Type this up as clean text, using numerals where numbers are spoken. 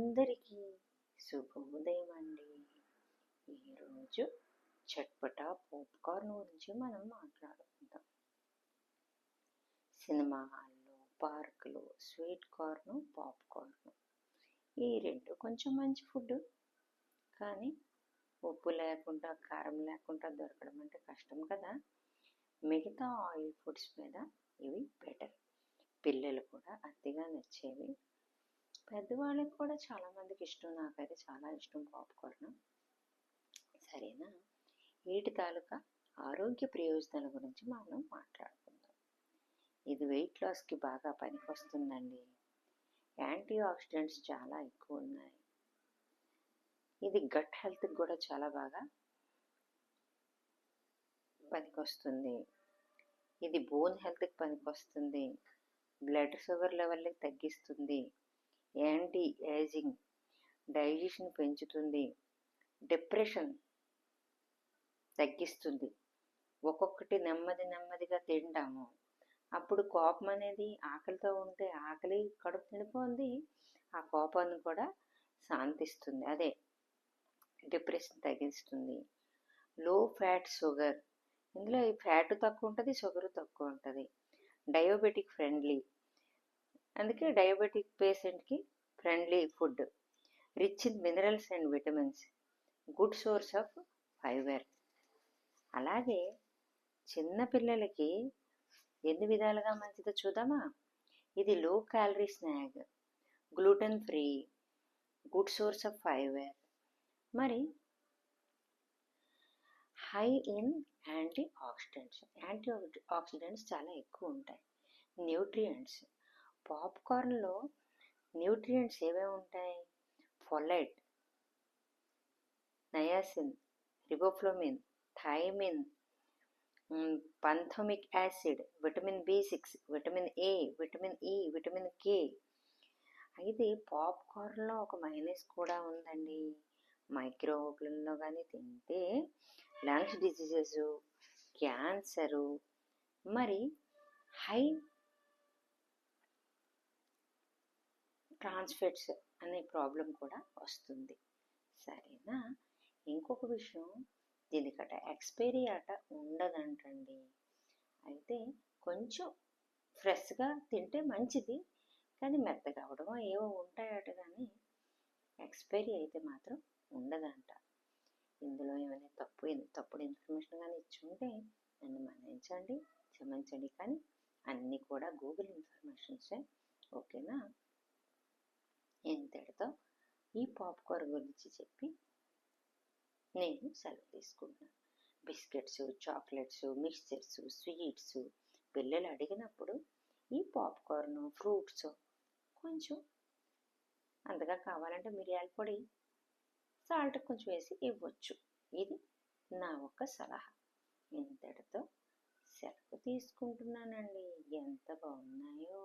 అందరికీ శుభోదయం అండి. ఈరోజు చట్పటా పాప్కార్న్ గురించి మనం మాట్లాడుకుందాం. సినిమా హాల్లో, పార్కులో స్వీట్ కార్న్, పాప్కార్న్ ఈ రెండు కొంచెం మంచి ఫుడ్, కానీ ఉప్పు లేకుండా కారం లేకుండా దొరకడం అంటే కష్టం కదా. మిగతా ఆయిల్ ఫుడ్స్ మీద ఇవి బెటర్. పిల్లలు కూడా అతిగా నచ్చేవి, పెద్దవాళ్ళకి కూడా చాలామందికి ఇష్టం. నాకైతే చాలా ఇష్టం పాప్కార్న్. సరేనా, వీటి తాలూకా ఆరోగ్య ప్రయోజనాల గురించి మనం మాట్లాడుకుందాం. ఇది వెయిట్ లాస్కి బాగా పనికొస్తుందండి. యాంటీ ఆక్సిడెంట్స్ చాలా ఎక్కువ ఉన్నాయి. ఇది గట్ హెల్త్కి కూడా చాలా బాగా పనికొస్తుంది. ఇది బోన్ హెల్త్కి పనికొస్తుంది. బ్లడ్ షుగర్ లెవెల్ని తగ్గిస్తుంది. యాంటీ ఏజింగ్, డైజెషన్ పెంచుతుంది. డిప్రెషన్ తగ్గిస్తుంది. ఒక్కొక్కటి నెమ్మదిగా తింటాము, అప్పుడు కోపం అనేది, ఆకలితో ఉంటే ఆకలి కడుపు నిండిపోతుంది, ఆ కోపాన్ని కూడా శాంతిస్తుంది. అదే డిప్రెషన్ తగ్గిస్తుంది. లో ఫ్యాట్ షుగర్, ఇందులో ఈ ఫ్యాట్ తక్కువ ఉంటుంది, షుగర్ తక్కువ ఉంటుంది. డయాబెటిక్ ఫ్రెండ్లీ, అందుకే డయాబెటిక్ పేషెంట్కి friendly food. Rich in minerals and vitamins, good source of fibre. అలాగే చిన్నపిల్లలకి ఎన్ని విధాలుగా మంచిదో చూద్దామా. ఇది low calorie snack, gluten free, good source of fibre, మరి high in antioxidants. Antioxidants చాలా ఎక్కువ ఉంటాయి. న్యూట్రియంట్స్, పాప్కార్న్లో న్యూట్రియంట్స్ ఏమేమి ఉంటాయి? Folate, niacin, riboflavin, thiamine, pantothenic acid, vitamin B6, vitamin A, vitamin E, vitamin K. అయితే పాప్కార్న్లో ఒక minus కూడా ఉందండి. మైక్రోఓవెన్లో కానీ తింటే లంగ్స్ డిసీజెస్, క్యాన్సరు, మరి హై ట్రాన్స్ఫెట్స్ అనే ప్రాబ్లం కూడా వస్తుంది. సరేనా, ఇంకొక విషయం, దీనికట ఎక్స్పైరీ అట ఉండదంటండి. అయితే కొంచెం ఫ్రెష్గా తింటే మంచిది, కానీ మెత్తగా అవడం ఏవో ఉంటాయట, కానీ ఎక్స్పైరీ అయితే మాత్రం ఉండదంట. ఇందులో ఏమైనా తప్పుడు ఇన్ఫర్మేషన్ కానీ ఇచ్చి ఉంటే నన్ను క్షమించండి, కానీ అన్నీ కూడా గూగుల్ ఇన్ఫర్మేషన్సే. ఓకేనా. ఇంతటితో ఈ పాప్కార్న్ గురించి చెప్పి నేను సెలవు తీసుకుంటున్నాను. బిస్కెట్స్, చాక్లెట్స్, మిక్స్చర్స్, స్వీట్స్ పిల్లలు అడిగినప్పుడు ఈ పాప్కార్న్, ఫ్రూట్స్ కొంచెం అంతగా కావాలంటే మిరియాల పొడి, సాల్ట్ కొంచెం వేసి ఇవ్వచ్చు. ఇది నా ఒక సలహా. ఇంతటితో సెలవు తీసుకుంటున్నానండి. ఎంత బాగున్నాయో.